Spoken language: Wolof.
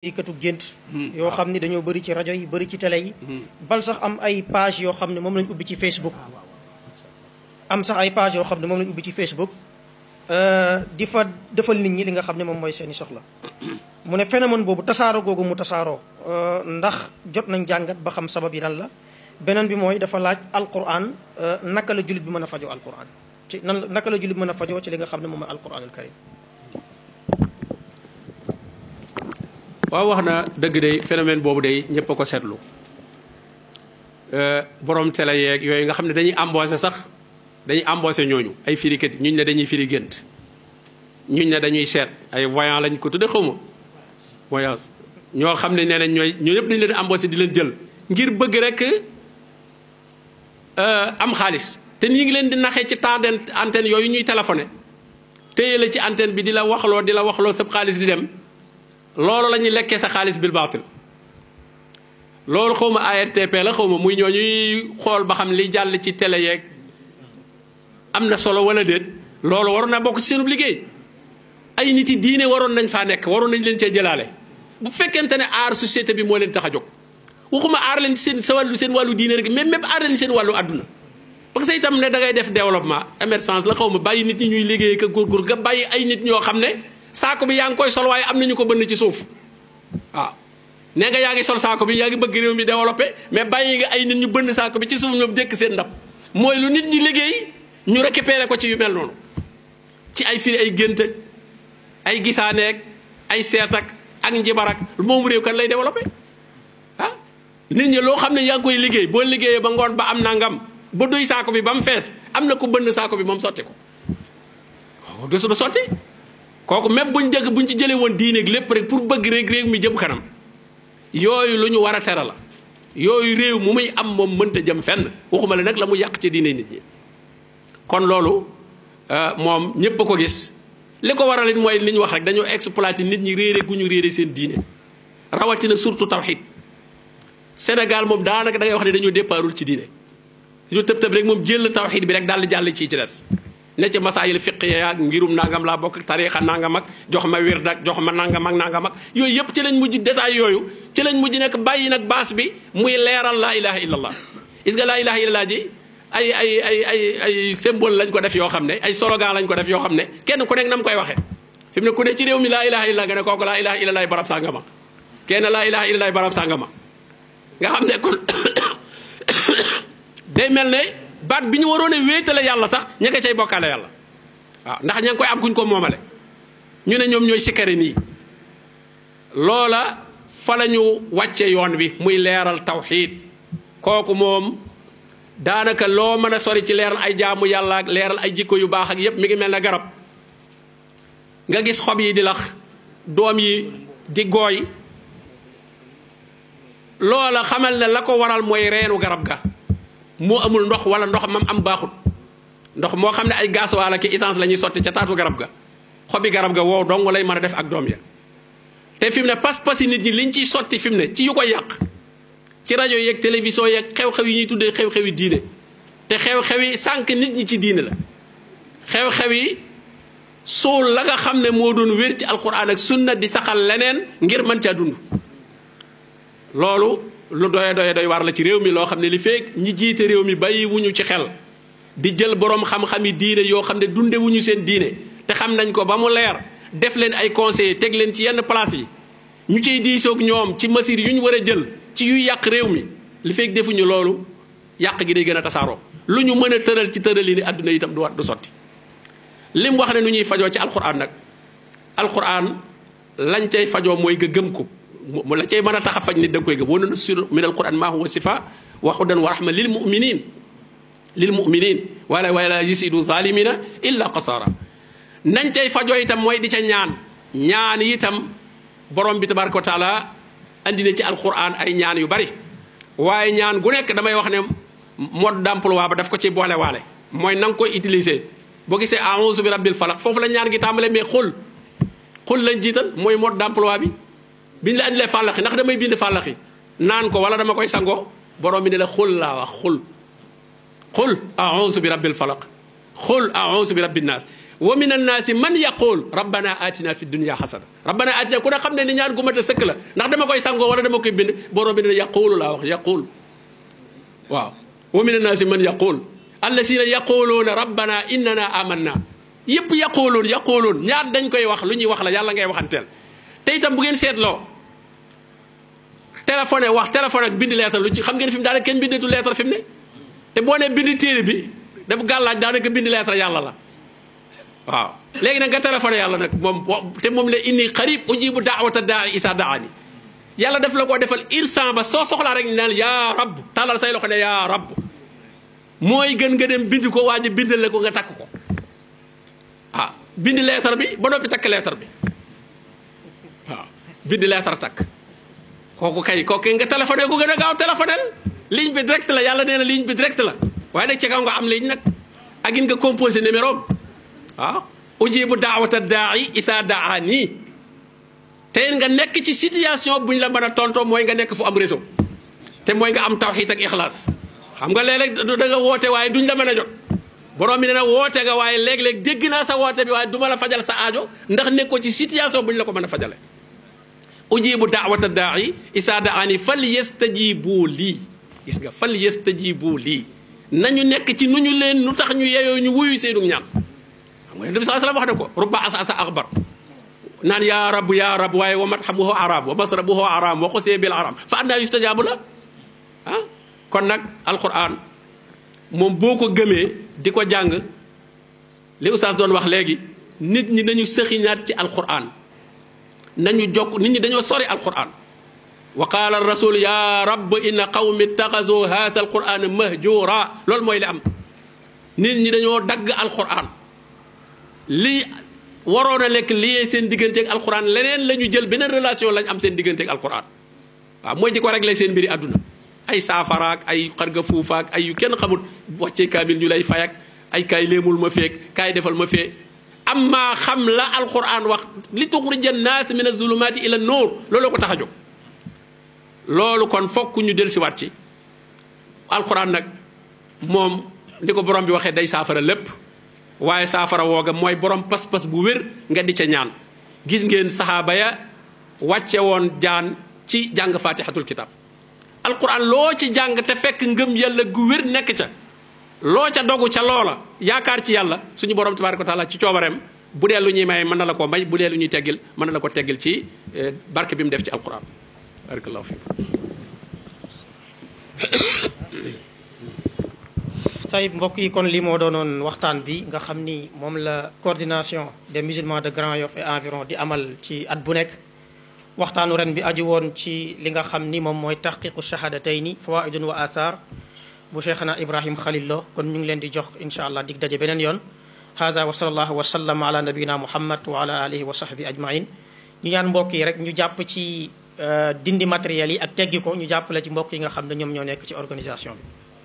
ikatu gént yoo xam ni dañoo bëri ci rajo yi bëri ci télé yi bal sax am ay page yoo xam ne moom lañ ubbi ci Facebook ci Facebook di fa defal nit ñi li nga xam ne moom mooy seeni soxla mu ne phénomène boobu tasaaroo googu mu tasaaroo ndax jot nañ jàngat ba xam sabab yi lan la beneen bi mooy dafa laaj alquran naka la jullit bi mën a fajoo alquran ci naka la jullit bi mën a fajoo ci li nga xam ne moom mooy alquran al karim. waaw wax na dëgg de phénomène boobu de ñëpp a ko seetlu borom télé yeeg yooyu nga xam ne dañuy embauché ñooñu ay firikat ñuñ ne dañuy firi gént ñuñ ne dañuy seet ay voyant lañ ko tudde xaw ma voyance ñoo xam ne nee nañ ñoo ñëpp dañu leen embauché di leen jël ngir bëgg rek am xaalis te ñi ngi leen di naxee ci temps antenne yooyu ñuy téléphoné téye la ci antenne bi di la waxloo sab xaalis di dem loolu la ñuy lekkee sa xaalis bil baatil loolu xaw ma ARTP la xaw ma muy ñooñuy xool ba xam li jàll ci télé yeeg am na solo wala déet loolu waroon na bokk ci seenub liggéey ay nit yi diine waroon nañ faa nekk waroon nañ leen cee jëlaale bu fekkente ne aar société bi moo leen tax a jóg waxuma aar leen seen wàllu diine rek même aar leen seen wàllu àdduna parce que itam ne da ngay def développement émergence la xaw ma bàyyi nit ñi ñuy liggéey ka góorgóor nga bàyyi ay nit ñoo xam ne saako bi yaa ngi koy sol waaye am nañu ko bënn ci suuf waaw nee nga yaa ngi sol saako bi yaa ngi bëgg réew mi développé mais bàyyi nga ay nit ñu bënn saako bi ci suuf ñoom dékk seen ndab mooy lu nit ñi liggéey ñu récupéré ko ci yu mel noonu ci ay firi ay gént ak ay gisaaneeg ay seet ak njibar ak moomu réew kan lay développé ah nit ñi loo xam ne yaa ngi koy liggéey boo liggéeyee ba ngoon ba am nangam ba doy saako bi ba mu fees am na ko bënn saako bi moom sotti ko waaw du sotti kooku même buñ ci jëlee woon diineeg lépp rek pour bëgg rek réew mi jëm kanam yooyu lu ñu war a tere la yooyu réew mu muy am moom mënta jëm fenn waxuma la nag la mu yàq ci diine nit ñi kon loolu moom ñëpp a ko gis li ko waral it mooy li ñu wax rek dañoo exploité nit ñi réere gu ñu réere seen diine rawatina surtout tawxid Sénégal moom daanaka da ngay wax ne dañoo départul ci diine ñu tëb rek moom jël tawxid bi rek daal di jàll ci des ne ca masaayil fiq ya ak ngirum nangam laa bokk tariixa nangam ak jox ma wird ak jox ma nangam ak yooyu yëpp ci lañ mujj détail yooyu ci lañ mujj nekk bàyyi nag baas bi muy leeral laa ilaha illallah gis nga laa ilaha illallah ji ay symbole lañ ko def yoo xam ne ay slogan lañ ko def yoo xam ne kenn ku nekk na mu koy waxee fi mu ne ku ne ci réew mi laa ilaha illallah nga ne kooku laa ilaha illallah barab sàngama kenn laa ilaha illallah barab sàngama nga xam ne kon day mel ne baat bi ñu waroon a wéetale yàlla sax ña nga cay bokkaale yàlla waaw ndax ña ngi koy am kuñ ko moomale ñu ne ñoom ñooy sikkare nii loola fa la ñu wàcce yoon wi muy leeral tawxiid kooku moom daanaka loo mën a sori ci leeral ay jaamu yàlla ak leeral ay jikko yu baax ak yépp mi ngi mel ne garab nga gis xob yi di lax doom yi di gooy loola xamal ne la ko waral mooy reenu garab ga moo amul ndox wala ndox mam am baaxut ndox moo xam ne ay gaz wala ki essence la ñuy sotti ca taatu garab ga xobi garab ga wow dong lay mën a def ak doom ya te fi mu ne pas-pas yi nit ñi liñ ciy sotti fi mu ne ci yu ko yàq ci rajo yeeg télévision yeeg xew-xew yi ñuy tuddee xew-xewi diine te xew-xew yi sànq nit ñi ci diine la xew-xew yi suul la nga xam ne moo doon wér ci alquran ak sunna di saxal leneen ngir mën caa dund loolu lu doy war la ci réew mi loo xam ne li feek ñi jiite réew mi bàyyi wuñu ci xel di jël borom xam-xami diine yoo xam ne dunde wuñu seen diine te xam nañ ko ba mu leer def leen ay conseillers teg leen ci yenn place yi ñu ciy diisoog ñoom ci mesures yu ñu war a jël ci yuy yàq réew mi li feek defuñu loolu yàq gi day gën a tasaaroo lu ñu mën a tëral ci tëral yi ni àdduna itam du sotti lim wax ne nu ñuy fajoo ci alquran nag alquran lañ cay fajoo mooy nga gëm ko mu la cay mën a tax a faj nit da nga koy gëm wa nunazzilu min alquran maa huwa shifaa wa hudan wa rahma lil muminin wala yasidu zalimina illa qasaara nañ cay fajoo itam mooy di ca ñaan itam borom bi tabaraka wa taala andi na ci alquran ay ñaan yu bari waaye ñaan gu nekk damay wax ne mode d'emploi ba daf ko ci boole waale mooy na nga koy utiliser boo gisee a'uuzu bi rabbil falaq foofu la ñaan gi tàmbalee mais xul lañ jiital mooy mode d'emploi bi biñ la andilee fàllaxi ndax damay bind fàllaxi naan ko wala dama koy sangoo borom bi ne la xul laa wax xul a'uuzu bi rabbil falaq xul a'uuzu bi rabbin naas wa min annaasi man yaqul rabbana atina fi dunya xasana rabbana atina ku ne xam ne ni ñaan gu mat a sëkk la ndax dama koy sangoo wala dama koy bind borom bi ne yaqulu laa wax yaqul waaw wa min annaasi man yaqul allasina yaquluuna rabbana innana amanna yëpp yaquluun ñaar dañ koy wax lu ñuy wax la yàlla ngay waxanteel te itam bu ngeen seetloo téléphone ak bind lettre lu ci xam ngeen fi mu daanaka kenn bindeetu lettre fi mu ne te boo nee bind téere bi daf gàllaaj daanaka bind lettre yàlla la waaw léegi nag nga téléphoné yàlla nag moom te moom la inni qarib ujibu daawata daai isa daani yàlla def la koo defal irsan ba soo soxlaa rek naan yaa rab tàllal say loxo ne yaa rab mooy gën nga dem bind ko waa ji bindal la ko nga takk ko ah bind lettre bi ba noppi takk lettre bi waaw bind lettre takk kooku nga téléphoné ko gën a gaaw téléphoné ligne bi direct la yàlla nee na ligne bi direct la waaye nag ci kaw nga am ligne nag ak in nga composé numéro waaw ujibu daawata daai isa daani te nga nekk ci situation buñ la mën a tontoo mooy nga nekk fu am réseau te mooy nga am tawxiid ak ixlaas xam nga léeg-léeg da nga woote waaye duñ la mën a jot borom mi ne na woote nga waaye léeg-léeg dégg naa sa woote bi waaye du ma la fajal sa aajo ndax nekkoo ci situation buñ la ko mën a fajale ujibu daawata daai isa daani fal yastajibu lii gis nga fal yastajibu lii nañu nekk ci nu ñu leen nu tax ñu yeyoo ñu wuyu seenu ñaan xam nga Nabi sallallahu alayhi wasallam wax na ko rubba asasa axbar naan yaa rab waaye wa matxamuhu arab wa masrabuhu aram wa xusee bil aram fa annaa yustajaabu la ah kon nag alquran moom boo ko gëmee di ko jàng li oustaz doon wax léegi nit ñi nañu sëxiñaat ci alquran nañu jokk nit ñi dañoo sori alquran wa qaala rasul ya rab inna qawmi ittaxazu haasa alquran mahjura loolu mooy li am nit ñi dañoo dagg alquran li waroon a lekk liyee seen digganteeg alquran leneen la ñu jël beneen relation lañ am seen digganteeg alquran waaw mooy di ko régler seen mbiri àdduna ay saafaraak ay xarga fuufaak ay yu kenn xamul wàccee kaamil ñu lay fayak ay kaay léemul ma feek kaay defal ma fee amma xam la alquran wax li tuxrija naas min azulumaati ila nuur loolu ko tax a jóg loolu kon fokk ñu dellusiwaat ci alquran nag moom ni ko borom bi waxee day saafara lépp waaye saafara wooga mooy borom pas-pas bu wér nga di ca ñaan gis ngeen saxaaba ya wàcce woon jaan ci jàng fatihatul kitab alquran loo ci jàng te fekk ngëm yàlla gu wér nekk ca loo ca dogu ca loola yaakaar ci yàlla suñu borom tabaaraka wa taala ci coobareem bu dee lu ñuy may mën na la ko may bu dee lu ñuy teggil mën na la ko teggil ci barke bi mu def ci alquran barakallahu fiik tayib mbokk yi kon lii moo doonoon waxtaan bi nga xam ni moom la coordination des musulmans de Grand Yoff et environ di amal ci at bu nekk waxtaanu ren bi aju woon ci li nga xam ni moom mooy taxqiqu shahadatayni fawaidun wa athar bu cheikhana Ibrahim Khalil Lo kon ñu ngi leen di jox incha allah dig daje beneen yoon haza wa sallallahu wa sallam ala nabiyina muhammad wa ala alihi wa sahbi ajmain ñu ñaan mbokk yi rek ñu jàpp ci dindi matériel yi ak teggi ko ñu jàppale ci mbokk yi nga xam ne ñoom ñoo nekk ci organisation bi